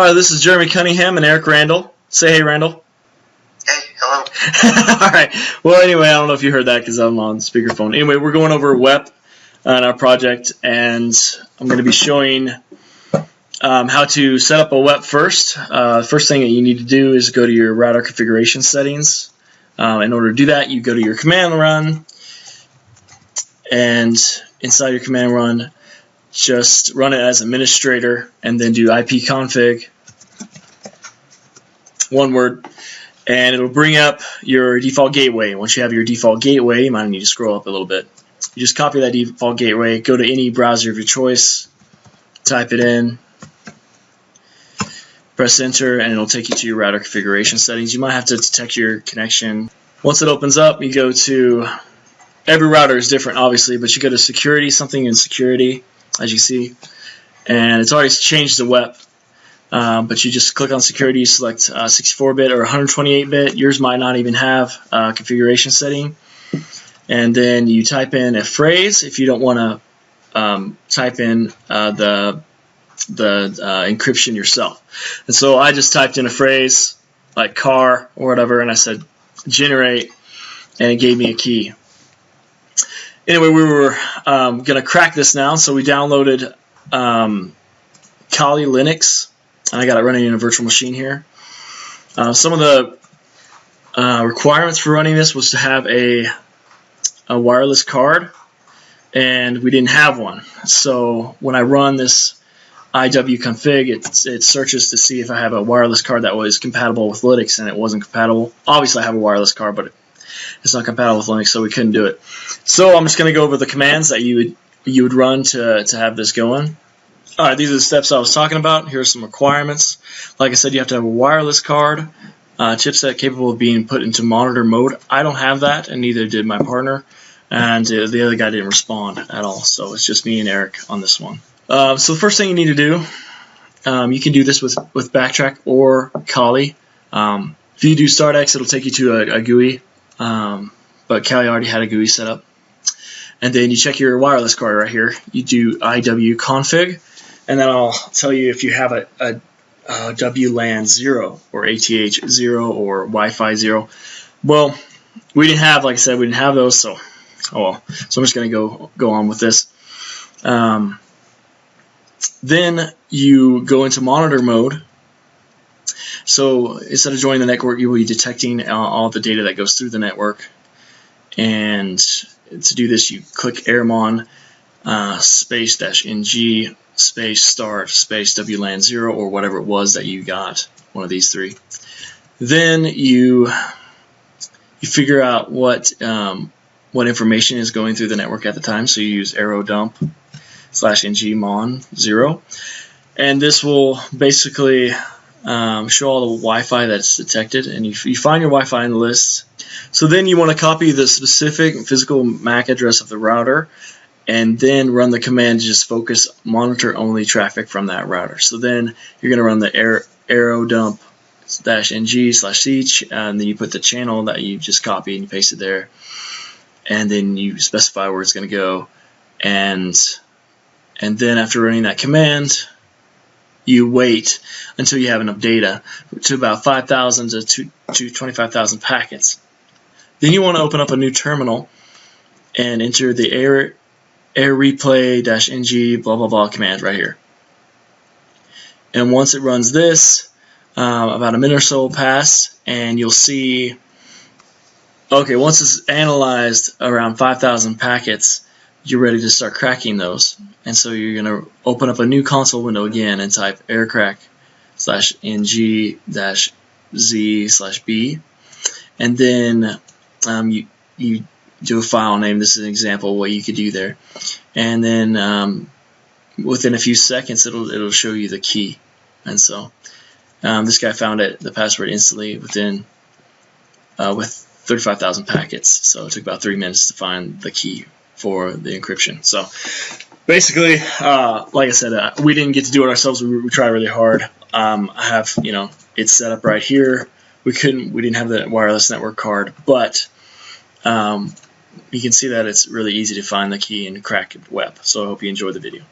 All right, this is Jeremy Cunningham and Eric Randall. Say hey, Randall. Hey, hello. All right. Well, anyway, I don't know if you heard that because I'm on speakerphone. Anyway, we're going over WEP on our project, and I'm going to be showing how to set up a WEP first. The first thing that you need to do is go to your router configuration settings. In order to do that, you go to your command run, and inside your command run, just run it as administrator and then do ipconfig, one word, and it'll bring up your default gateway. Once you have your default gateway, you might need to scroll up a little bit. You just copy that default gateway, go to any browser of your choice, type it in, press enter, and it'll take you to your router configuration settings. You might have to detect your connection. Once it opens up, you go to, every router is different obviously, but you go to security, something in security, as you see, and it's already changed to WEP, but you just click on security, you select 64-bit or 128-bit. Yours might not even have a configuration setting, and then you type in a phrase if you don't want to type in the encryption yourself. And so I just typed in a phrase like car or whatever, and I said generate, and it gave me a key. Anyway, we were going to crack this now, so we downloaded Kali Linux, and I got it running in a virtual machine here. Some of the requirements for running this was to have a wireless card, and we didn't have one. So when I run this iwconfig, it searches to see if I have a wireless card that was compatible with Linux, and it wasn't compatible. Obviously, I have a wireless card, but it's not compatible with Linux, so we couldn't do it. So I'm just going to go over the commands that you would run to have this going. All right, these are the steps I was talking about. Here are some requirements. Like I said, you have to have a wireless card, chipset capable of being put into monitor mode. I don't have that, and neither did my partner, and the other guy didn't respond at all. So it's just me and Eric on this one. So the first thing you need to do, you can do this with Backtrack or Kali. If you do StartX, it'll take you to a GUI. But Kali already had a GUI set up. And then you check your wireless card right here. You do iwconfig, and then I'll tell you if you have a WLAN 0 or ATH 0 or Wi-Fi 0. Well, we didn't have, like I said, we didn't have those, so oh well. So I'm just going to go on with this. Then you go into monitor mode. So instead of joining the network, you will be detecting all the data that goes through the network. And to do this, you click airmon space -ng space start space WLAN 0 or whatever it was that you got, one of these three. Then you figure out what information is going through the network at the time. So you use arrow dump /ng mon 0, and this will basically show all the Wi-Fi that's detected, and you find your Wi-Fi in the list. So then you want to copy the specific physical MAC address of the router, and then run the command to just focus monitor only traffic from that router. So then you're going to run the arrow dump -ng/ch, and then you put the channel that you just copied and you paste it there, and then you specify where it's going to go, and then after running that command, you wait until you have enough data to about 5,000 to 25,000 packets. Then you want to open up a new terminal and enter the air replay -ng blah blah blah command right here. And once it runs this, about a minute or so will pass, and you'll see, okay, once it's analyzed around 5,000 packets, you're ready to start cracking those. And so you're going to open up a new console window again and type aircrack /ng-z/b, and then you do a file name. This is an example of what you could do there, and then within a few seconds it'll show you the key. And so this guy found the password instantly within with 35,000 packets. So it took about 3 minutes to find the key for the encryption. So basically, like I said, we didn't get to do it ourselves. We tried really hard. I have, it's set up right here. We didn't have the wireless network card, but you can see that it's really easy to find the key and crack WEP. So I hope you enjoyed the video.